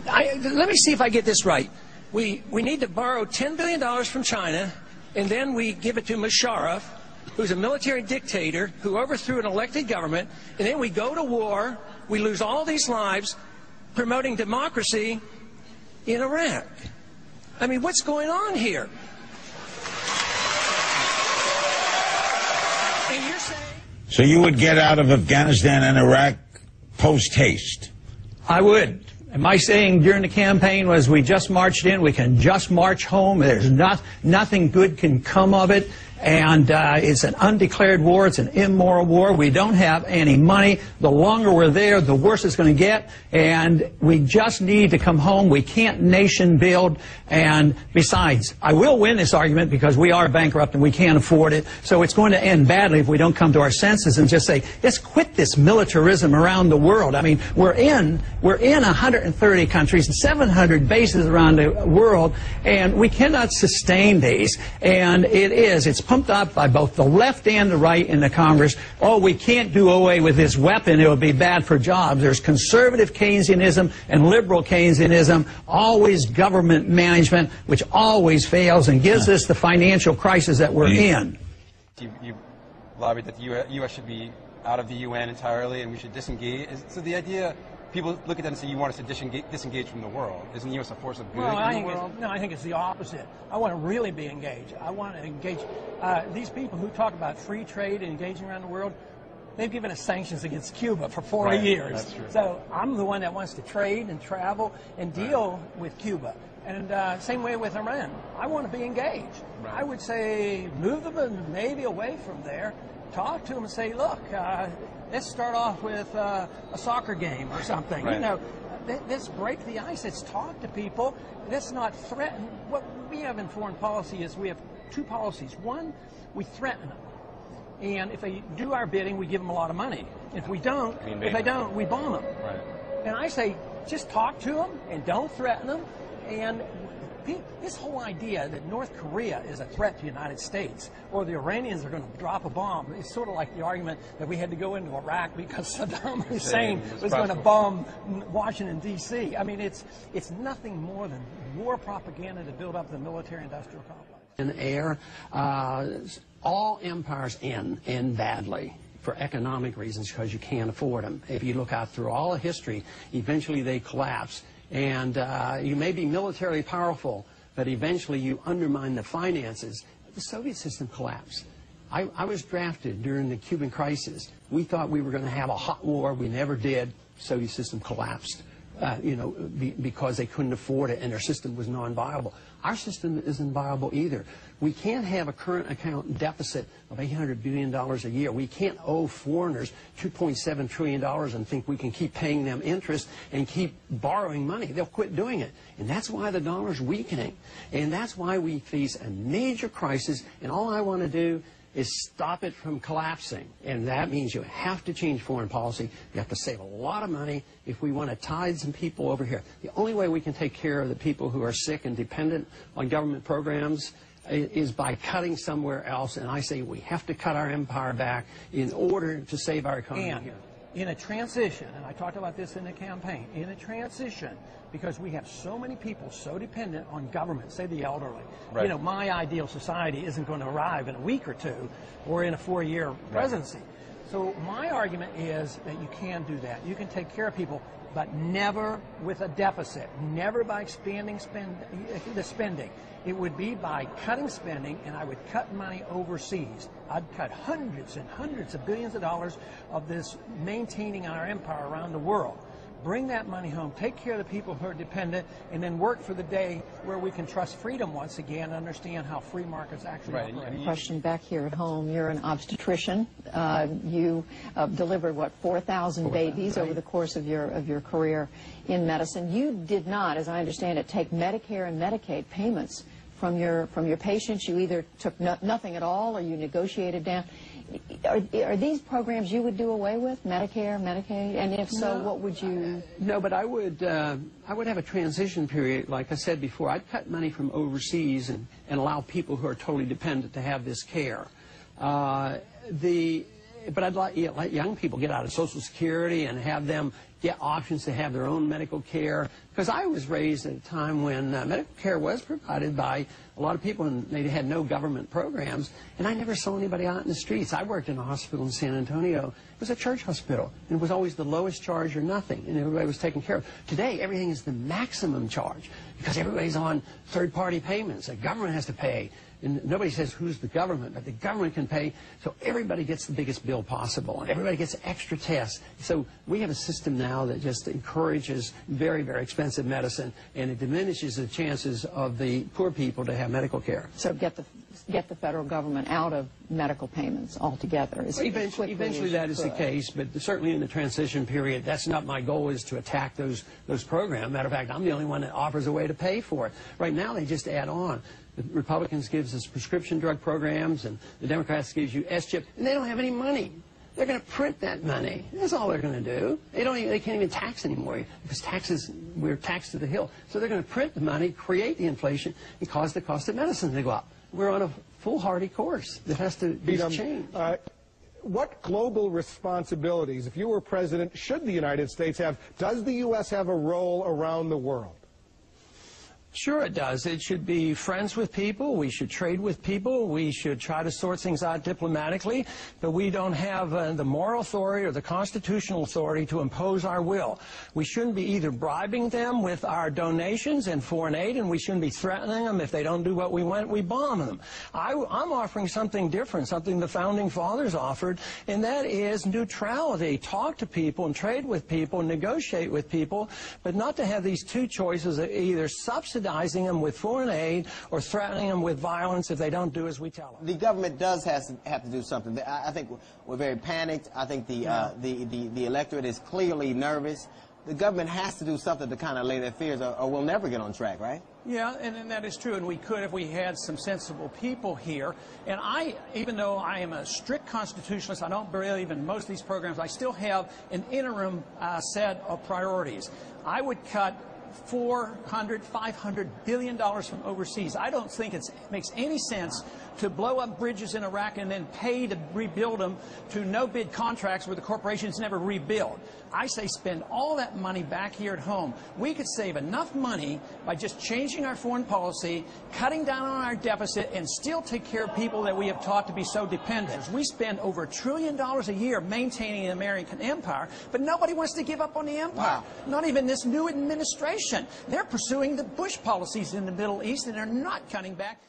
let me see if I get this right. We need to borrow $10 billion from China, and then we give it to Musharraf, who's a military dictator who overthrew an elected government, and then we go to war, we lose all these lives promoting democracy in Iraq. I mean, what's going on here? And you're saying... So you would get out of Afghanistan and Iraq post-haste? I would. And my saying during the campaign was, we just marched in, we can just march home, there's nothing good can come of it, and it's an undeclared war, it's an immoral war, we don't have any money, the longer we're there, the worse it's going to get, and we just need to come home, we can't nation build, and besides, I will win this argument because we are bankrupt and we can't afford it, so it's going to end badly if we don't come to our senses and just say, let's quit this militarism around the world. I mean, we're in 130 countries, 700 bases around the world, and we cannot sustain these, and it's pumped up by both the left and the right in the Congress. Oh, we can't do away with this weapon, it would be bad for jobs. There's conservative Keynesianism and liberal Keynesianism, always government management, which always fails and gives us the financial crisis that we're in. You lobbied that the U.S. should be out of the UN entirely and we should disengage. So the idea, people look at that and say, you want us to disengage from the world. Isn't the U.S. a force of good in the world? No, I think it's the opposite. I want to really be engaged. I want to engage. These people who talk about free trade and engaging around the world, they've given us sanctions against Cuba for 4 years. That's true. So I'm the one that wants to trade and travel and deal with Cuba. And same way with Iran. I want to be engaged. I would say move the Navy away from there, talk to them and say, look, let's start off with a soccer game or something. You know, let's break the ice. Let's talk to people. Let's not threaten. What we have in foreign policy is we have two policies. One, we threaten them. And if they do our bidding, we give them a lot of money. If we don't, if they don't, we bomb them. And I say, just talk to them and don't threaten them. And this whole idea that North Korea is a threat to the United States or the Iranians are going to drop a bomb, it's sort of like the argument that we had to go into Iraq because Saddam Hussein was going to bomb Washington, D.C. I mean, it's nothing more than war propaganda to build up the military-industrial complex. In air, all empires end badly for economic reasons because you can't afford them. If you look out through all of history, eventually they collapse. And you may be militarily powerful, but eventually you undermine the finances. The Soviet system collapsed. I was drafted during the Cuban crisis. We thought we were going to have a hot war. We never did. The Soviet system collapsed, because they couldn't afford it and their system was non-viable. Our system isn't viable either. We can't have a current account deficit of $800 billion a year. We can't owe foreigners $2.7 trillion and think we can keep paying them interest and keep borrowing money. They'll quit doing it. And that's why the dollar's weakening. And that's why we face a major crisis. And all I want to do is stop it from collapsing. And that means you have to change foreign policy. You have to save a lot of money if we want to tide some people over here. The only way we can take care of the people who are sick and dependent on government programs is by cutting somewhere else. And I say we have to cut our empire back in order to save our economy here. In a transition, and I talked about this in the campaign, in a transition, because we have so many people so dependent on government, say the elderly. You know, my ideal society isn't going to arrive in a week or two or in a 4-year presidency. So my argument is that you can do that. You can take care of people, but never with a deficit, never by expanding the spending. It would be by cutting spending, and I would cut money overseas. I'd cut hundreds and hundreds of billions of dollars of this maintaining our empire around the world. Bring that money home, take care of the people who are dependent, and then work for the day where we can trust freedom once again and understand how free markets actually operate. Question back here at home. You're an obstetrician. You delivered, what, 4,000 babies over the course of your career in medicine. You did not, as I understand it, take Medicare and Medicaid payments from your patients. You either took nothing at all or you negotiated down. Are these programs you would do away with, Medicare, Medicaid? And if so, what would you... No, but I would have a transition period. Like I said before, I'd cut money from overseas and allow people who are totally dependent to have this care. but I'd like to let young people get out of Social Security and have them get options to have their own medical care. Because I was raised at a time when medical care was provided by a lot of people, and they had no government programs, and I never saw anybody out in the streets. I worked in a hospital in San Antonio. It was a church hospital, and it was always the lowest charge or nothing, and everybody was taken care of. Today, everything is the maximum charge because everybody's on third-party payments. The government has to pay. And nobody says who's the government, but the government can pay, so everybody gets the biggest bill possible, and everybody gets extra tests. So we have a system now that just encourages very, very expensive medicine, and it diminishes the chances of the poor people to have medical care. So get the federal government out of medical payments altogether. Eventually that is the case, but certainly in the transition period, that's not my goal, is to attack those programs. Matter of fact, I'm the only one that offers a way to pay for it. Right now, they just add on. The Republicans gives us prescription drug programs, and the Democrats gives you S-chip, and they don't have any money. They're going to print that money. That's all they're going to do. They can't even tax anymore because we're taxed to the hill. So they're going to print the money, create the inflation, and cause the cost of medicine to go up. We're on a foolhardy course that has to be changed. What global responsibilities, if you were president, should the United States have? Does the U.S. have a role around the world? Sure it does. It should be friends with people. We should trade with people. We should try to sort things out diplomatically. But we don't have the moral authority or the constitutional authority to impose our will. We shouldn't be either bribing them with our donations and foreign aid, and we shouldn't be threatening them. If they don't do what we want, we bomb them. I'm offering something different, something the Founding Fathers offered, and that is neutrality. Talk to people and trade with people and negotiate with people, but not to have these two choices of either subsidizing them with foreign aid or threatening them with violence if they don't do as we tell them. The government does have to do something. I think we're very panicked. I think the electorate is clearly nervous. The government has to do something to kind of lay their fears, or we'll never get on track, right? Yeah, and that is true, and we could if we had some sensible people here. And even though I am a strict constitutionalist, I don't believe in most of these programs, I still have an interim set of priorities. I would cut $500 billion from overseas. I don't think it makes any sense to blow up bridges in Iraq and then pay to rebuild them to no-bid contracts where the corporations never rebuild. I say spend all that money back here at home. We could save enough money by just changing our foreign policy, cutting down on our deficit, and still take care of people that we have taught to be so dependent. We spend over $1 trillion a year maintaining the American empire, but nobody wants to give up on the empire. Wow. Not even this new administration. They're pursuing the Bush policies in the Middle East, and they're not cutting back.